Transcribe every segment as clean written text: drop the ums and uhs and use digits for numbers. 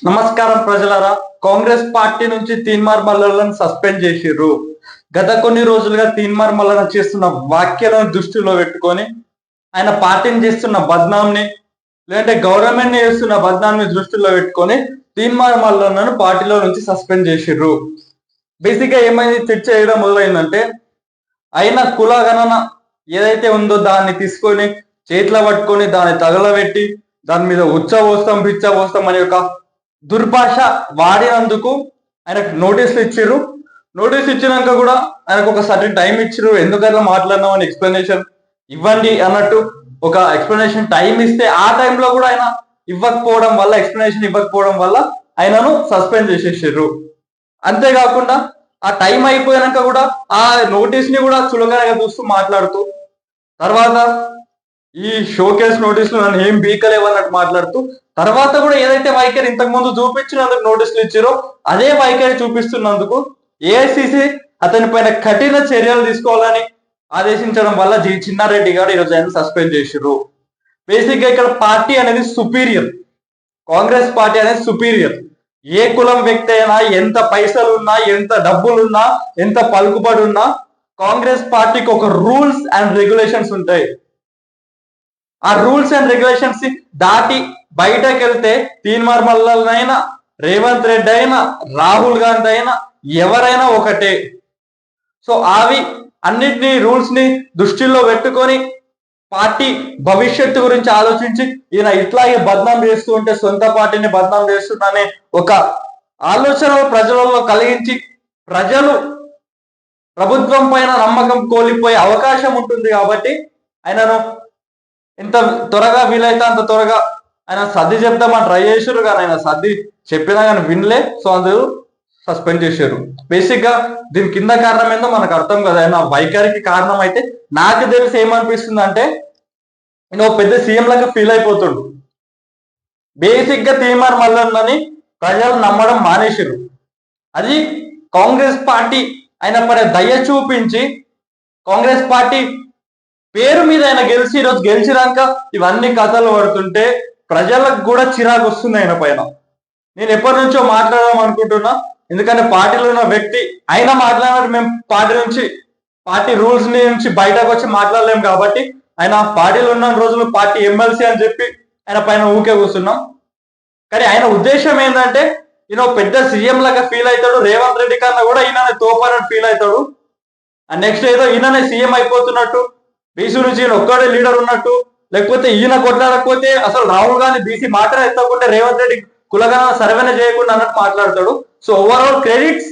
నమస్కారం ప్రజలారా. కాంగ్రెస్ పార్టీ నుంచి తీన్మార్ మల్లలను సస్పెండ్ చేసిర్రు. గత కొన్ని రోజులుగా తీన్మార్ మల్లన చేస్తున్న వ్యాఖ్యలను దృష్టిలో పెట్టుకొని ఆయన పార్టీని చేస్తున్న బద్నాంని లేదంటే గవర్నమెంట్ ని చేస్తున్న బద్నాంని దృష్టిలో పెట్టుకొని తీన్మార్ మల్లన్నను పార్టీలో నుంచి సస్పెండ్ చేసిర్రు. బేసిక్ గా ఏమైంది, చర్చ చేయడం మొదలైందంటే ఆయన కులగణన ఏదైతే ఉందో దాన్ని తీసుకొని చేతిలో పట్టుకొని దాన్ని తగలబెట్టి దాని మీద ఉచ్చబోస్తాం పిచ్చబోస్తాం అనే ఒక దుర్భాష వాడినందుకు ఆయనకు నోటీసులు ఇచ్చిర్రు. నోటీస్ ఇచ్చినాక కూడా ఆయనకు ఒక సర్టెన్ టైం ఇచ్చిర్రు. ఎందుకట్లా మాట్లాడినాం అని ఎక్స్ప్లెనేషన్ ఇవ్వండి అన్నట్టు ఒక ఎక్స్ప్లెనేషన్ టైం ఇస్తే ఆ టైంలో కూడా ఆయన ఇవ్వకపోవడం వల్ల, ఎక్స్ప్లెనేషన్ ఇవ్వకపోవడం వల్ల ఆయనను సస్పెండ్ చేసేసారు. అంతేకాకుండా ఆ టైం అయిపోయాక కూడా ఆ నోటీస్ ని కూడా చులకనగా చూస్తూ మాట్లాడుతూ తర్వాత ఈ షోకేస్ నోటీసులు నన్ను ఏం బీకలేవు అన్నట్టు మాట్లాడుతూ తర్వాత కూడా ఏదైతే వైఖరి ఇంతకు ముందు చూపించినందుకు నోటీసులు ఇచ్చారో అదే వైఖరి చూపిస్తున్నందుకు ఏఐసిసి అతని పైన కఠిన చర్యలు తీసుకోవాలని ఆదేశించడం వల్ల చిన్నారెడ్డి గారు ఈరోజు ఆయన సస్పెండ్ చేసిర్రు. బేసిక్ గా ఇక్కడ పార్టీ అనేది సుపీరియర్, కాంగ్రెస్ పార్టీ అనేది సుపీరియర్. ఏ కులం వ్యక్తి అయినా, ఎంత పైసలు ఉన్నా, ఎంత డబ్బులున్నా, ఎంత పలుకుబడి ఉన్నా కాంగ్రెస్ పార్టీకి ఒక రూల్స్ అండ్ రెగ్యులేషన్స్ ఉంటాయి. ఆ రూల్స్ అండ్ రెగ్యులేషన్స్ దాటి బయటకు వెళ్తే తీన్మార్ మల్లనైనా, రేవంత్ రెడ్డి అయినా, రాహుల్ గాంధీ అయినా ఎవరైనా ఒకటే. సో అవి అన్నిటినీ రూల్స్ ని దృష్టిలో పెట్టుకొని పార్టీ భవిష్యత్తు గురించి ఆలోచించి ఈయన ఇట్లాగే బద్నాం చేస్తూ ఉంటే సొంత పార్టీని బద్నాం చేస్తుందనే ఒక ఆలోచన ప్రజలలో కలిగించి ప్రజలు ప్రభుత్వం పైన నమ్మకం కోల్పోయే అవకాశం ఉంటుంది. కాబట్టి ఆయనను ఎంత త్వరగా వీలైతే అంత త్వరగా ఆయన సర్ది చెప్తామని ట్రై చేశారు, కానీ ఆయన సర్ది చెప్పినా కానీ వినలే. సో అందరూ సస్పెండ్ చేశారు. బేసిక్ గా దీని కింద కారణం ఏందో మనకు అర్థం కదా. ఆయన వైఖరికి కారణం అయితే నాకు తెలిసి ఏమనిపిస్తుంది అంటే నేను పెద్ద సీఎం లాగా ఫీల్ అయిపోతుండు. బేసిక్ గా తీన్మార్ మల్లన్నని ప్రజలు నమ్మడం మానేశారు. అది కాంగ్రెస్ పార్టీ ఆయన పడే దయ చూపించి కాంగ్రెస్ పార్టీ పేరు మీద ఆయన గెలిచి ఈరోజు గెలిచినాక ఇవన్నీ కథలు పడుతుంటే ప్రజలకు కూడా చిరాకు వస్తుంది ఆయన పైన. నేను ఎప్పటి నుంచో మాట్లాడదాం అనుకుంటున్నా, ఎందుకంటే పార్టీలో ఉన్న వ్యక్తి అయినా మాట్లాడారు. మేము పార్టీ రూల్స్ నుంచి బయటకు వచ్చి మాట్లాడలేము కాబట్టి ఆయన పార్టీలో ఉన్న రోజులు పార్టీ ఎమ్మెల్సీ అని చెప్పి ఆయన పైన ఊకే కూర్చున్నాం. కానీ ఆయన ఉద్దేశం ఏంటంటే ఈయన పెద్ద సీఎం లాగా ఫీల్ అవుతాడు, రేవంత్ రెడ్డి కన్నా కూడా ఈయననే తోపారని ఫీల్ అవుతాడు. అండ్ నెక్స్ట్ ఏదో ఈయననే సీఎం అయిపోతున్నట్టు, బీసీ నుంచి ఈయన ఒక్కడే లీడర్ ఉన్నట్టు, లేకపోతే ఈయన కొట్లాడకపోతే అసలు రాహుల్ గాంధీ బీసీ మాటనే ఎత్తకుంటే రేవంత్ రెడ్డి కులగణ సర్వేనే చేయకుండా అన్నట్టు మాట్లాడతాడు. సో ఓవరాల్ క్రెడిట్స్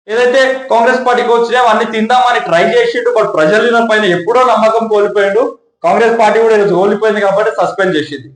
ఏదైతే కాంగ్రెస్ పార్టీకి వచ్చినాయో అన్ని తిందామని ట్రై చేసిండు. బట్ ప్రజల పైన ఎప్పుడో నమ్మకం కోల్పోయిండు. కాంగ్రెస్ పార్టీ కూడా ఈరోజు ఓడిపోయింది కాబట్టి సస్పెండ్ చేసింది.